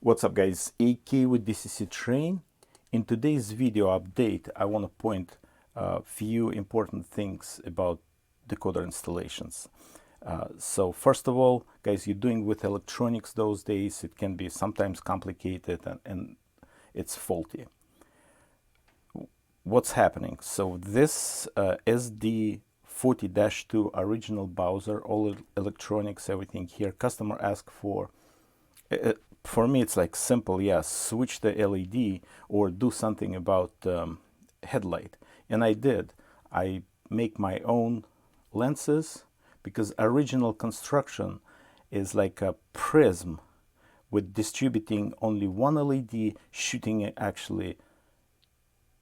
What's up guys, AK with DCC Train. In today's video update I want to point a few important things about decoder installations. So first of all guys, you're doing with electronics those days, it can be sometimes complicated and it's faulty. What's happening? So this SD40-2 original Bowser, all electronics, everything here, customer asked for for me it's like simple, yes, switch the LED or do something about headlight, and I did. I make my own lenses because original construction is like a prism with distributing only one LED, shooting it actually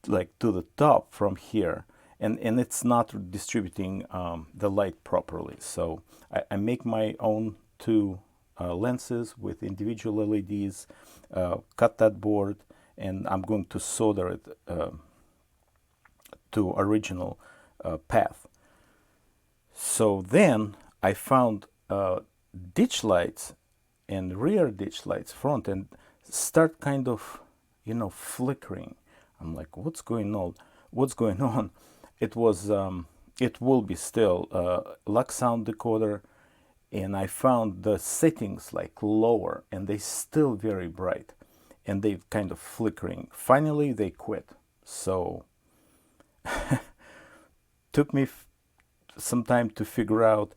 like to the top from here, and it's not distributing the light properly. So I make my own two lenses with individual LEDs, cut that board, and I'm going to solder it to original path. So then I found ditch lights and rear ditch lights, front, and start kind of, flickering. I'm like, what's going on? What's going on? It was, it will be still Lux sound decoder, and I found the settings like lower and they still very bright and they kind of flickering. Finally they quit. So took me some time to figure out.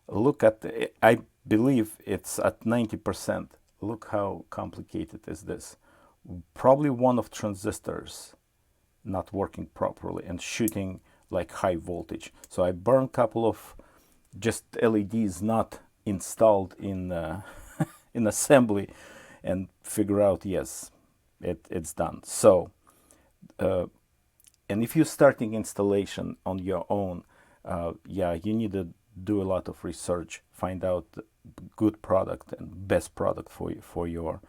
Look at the, I believe it's at 90%. Look how complicated is this. Probably one of transistors not working properly and shooting like high voltage. So I burned a couple of just LEDs not installed in in assembly and figure out, yes, it's done. So and if you're starting installation on your own, yeah, you need to do a lot of research, find out good product and best product for your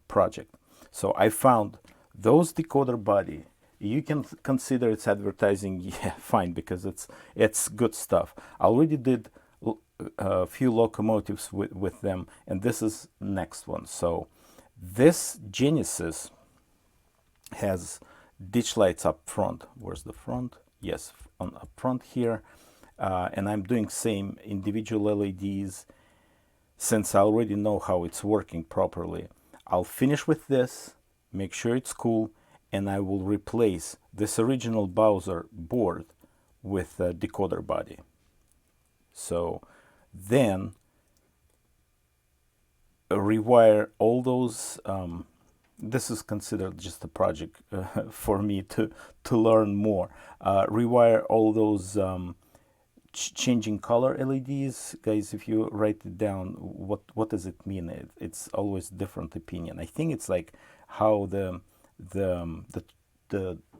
project. So I found those Decoder Buddy. You can consider it's advertising, yeah, fine, because it's good stuff. I already did a few locomotives with them, and this is next one. So this Genesis has ditch lights up front. Where's the front? Yes, on up front here. And I'm doing same individual LEDs. Since I already know how it's working properly, I'll finish with this, make sure it's cool, and I will replace this original Bowser board with a Decoder Buddy. So then rewire all those. This is considered just a project for me to learn more. Rewire all those changing color LEDs, guys. If you write it down, what does it mean? It's always different opinion. I think it's like how the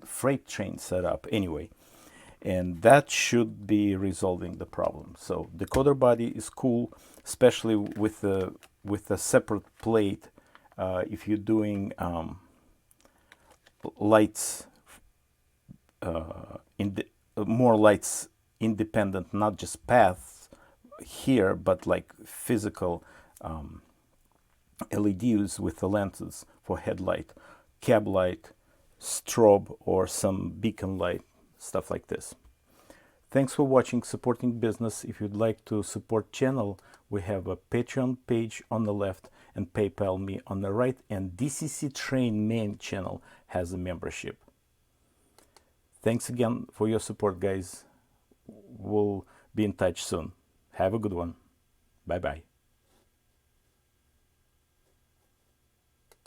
freight train set up anyway, and that should be resolving the problem. So Decoder Buddy is cool, especially with a separate plate. If you're doing lights, more lights independent, not just paths here, but like physical LEDs with the lenses for headlight, cab light, strobe, or some beacon light, stuff like this. Thanks for watching, supporting business. If you'd like to support channel, we have a Patreon page on the left and PayPal me on the right, and DCC Train main channel has a membership. Thanks again for your support, guys. We'll be in touch soon. Have a good one. Bye bye.